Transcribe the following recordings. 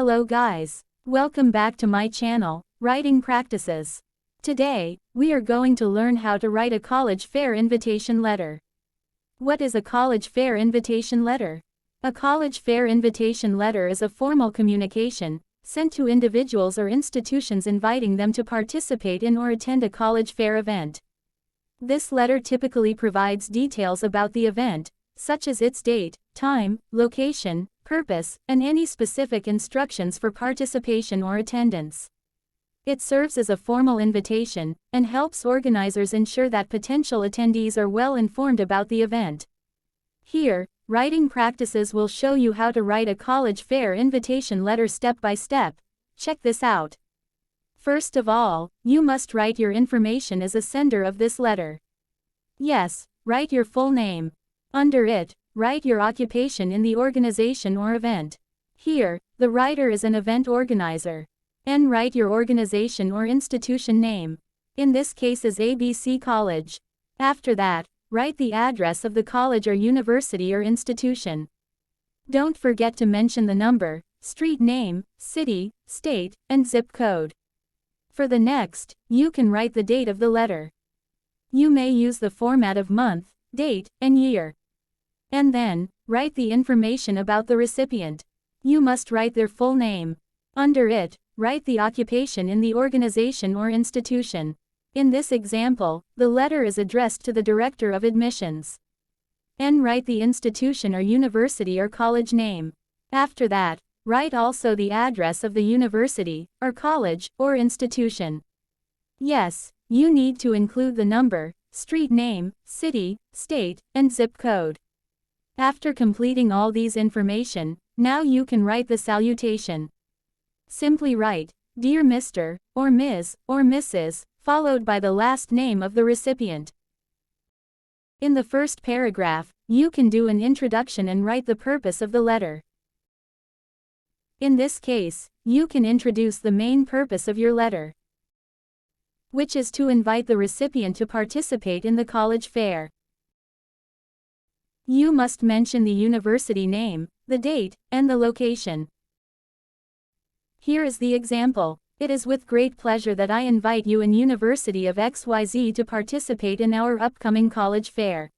Hello guys. Welcome back to my channel, Writing Practices. Today, we are going to learn how to write a college fair invitation letter. What is a college fair invitation letter? A college fair invitation letter is a formal communication sent to individuals or institutions inviting them to participate in or attend a college fair event. This letter typically provides details about the event, such as its date, time, location, purpose, and any specific instructions for participation or attendance. It serves as a formal invitation and helps organizers ensure that potential attendees are well informed about the event. Here, Writing Practices will show you how to write a college fair invitation letter step by step. Check this out. First of all, you must write your information as a sender of this letter. Yes, write your full name. Under it, write your occupation in the organization or event. Here, the writer is an event organizer. And write your organization or institution name. In this case is ABC College. After that, write the address of the college or university or institution. Don't forget to mention the number, street name, city, state, and zip code. For the next, you can write the date of the letter. You may use the format of month, date, and year. And then, write the information about the recipient. You must write their full name. Under it, write the occupation in the organization or institution. In this example, the letter is addressed to the Director of Admissions. And write the institution or university or college name. After that, write also the address of the university, or college, or institution. Yes, you need to include the number, street name, city, state, and zip code. After completing all these information, now you can write the salutation. Simply write, Dear Mr., or Ms., or Mrs., followed by the last name of the recipient. In the first paragraph, you can do an introduction and write the purpose of the letter. In this case, you can introduce the main purpose of your letter, which is to invite the recipient to participate in the college fair. You must mention the university name, the date, and the location. Here is the example. It is with great pleasure that I invite you in University of XYZ to participate in our upcoming college fair,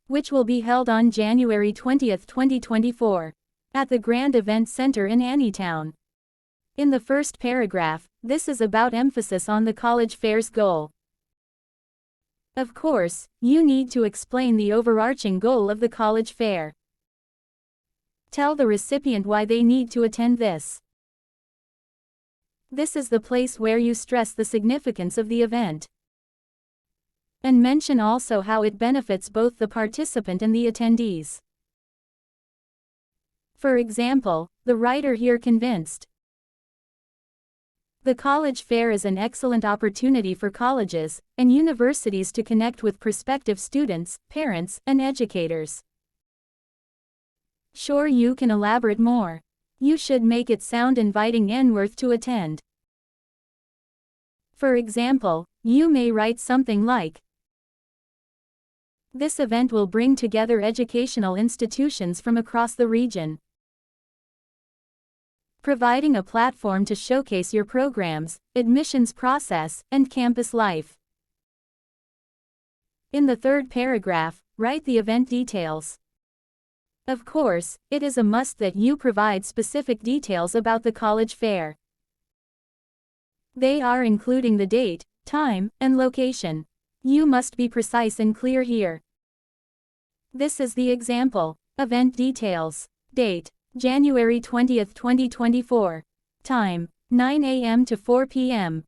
which will be held on January 20, 2024, at the Grand Event Center in Anytown. In the first paragraph, this is about emphasis on the college fair's goal. Of course, you need to explain the overarching goal of the college fair. Tell the recipient why they need to attend this. This is the place where you stress the significance of the event. And mention also how it benefits both the participant and the attendees. For example, the writer here convinced. The college fair is an excellent opportunity for colleges and universities to connect with prospective students, parents, and educators. Sure, you can elaborate more. You should make it sound inviting and worth to attend. For example, you may write something like, This event will bring together educational institutions from across the region, providing a platform to showcase your programs, admissions process, and campus life. In the third paragraph, write the event details. Of course, it is a must that you provide specific details about the college fair. They are including the date, time, and location. You must be precise and clear here. This is the example. Event details. Date, January 20, 2024. Time, 9 a.m. to 4 p.m.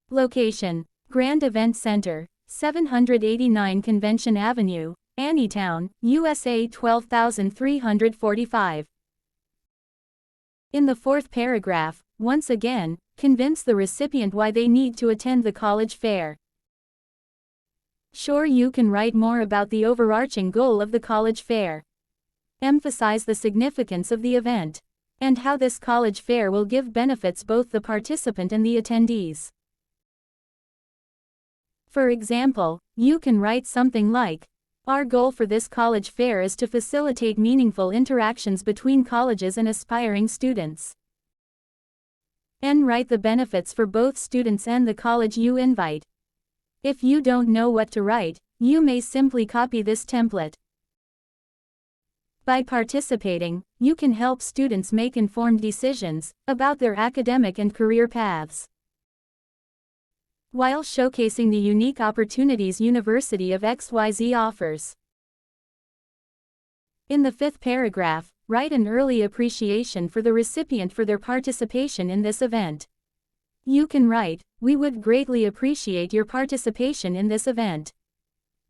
Location, Grand Event Center, 789 Convention Avenue, Anytown, USA 12345. In the fourth paragraph, once again, convince the recipient why they need to attend the college fair. Sure, you can write more about the overarching goal of the college fair. Emphasize the significance of the event, and how this college fair will give benefits both the participant and the attendees. For example, you can write something like, Our goal for this college fair is to facilitate meaningful interactions between colleges and aspiring students. And write the benefits for both students and the college you invite. If you don't know what to write, you may simply copy this template. By participating, you can help students make informed decisions about their academic and career paths, while showcasing the unique opportunities University of XYZ offers. In the fifth paragraph, write an early appreciation for the recipient for their participation in this event. You can write, "We would greatly appreciate your participation in this event."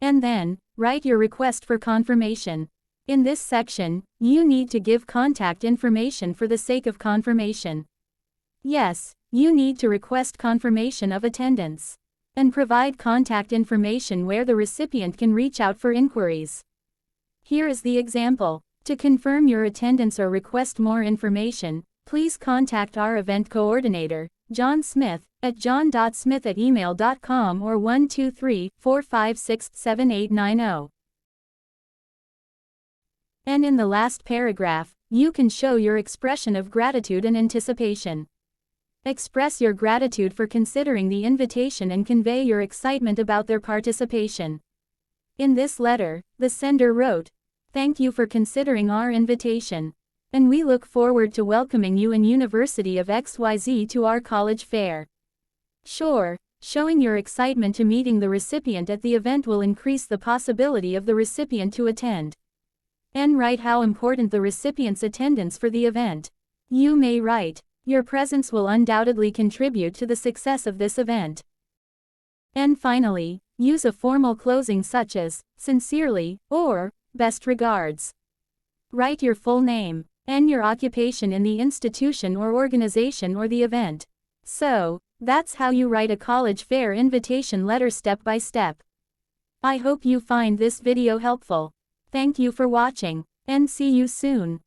And then, write your request for confirmation. In this section, you need to give contact information for the sake of confirmation. Yes, you need to request confirmation of attendance. And provide contact information where the recipient can reach out for inquiries. Here is the example. To confirm your attendance or request more information, please contact our event coordinator, John Smith, at john.smith@email.com or 123-456-7890. And in the last paragraph, you can show your expression of gratitude and anticipation. Express your gratitude for considering the invitation and convey your excitement about their participation. In this letter, the sender wrote, "Thank you for considering our invitation. And we look forward to welcoming you in University of XYZ to our college fair." Sure, showing your excitement to meeting the recipient at the event will increase the possibility of the recipient to attend. And write how important the recipient's attendance for the event. You may write, "Your presence will undoubtedly contribute to the success of this event." And finally, use a formal closing such as, "Sincerely," or, "Best regards." Write your full name, and your occupation in the institution or organization or the event. So, that's how you write a college fair invitation letter step by step. I hope you find this video helpful. Thank you for watching, and see you soon.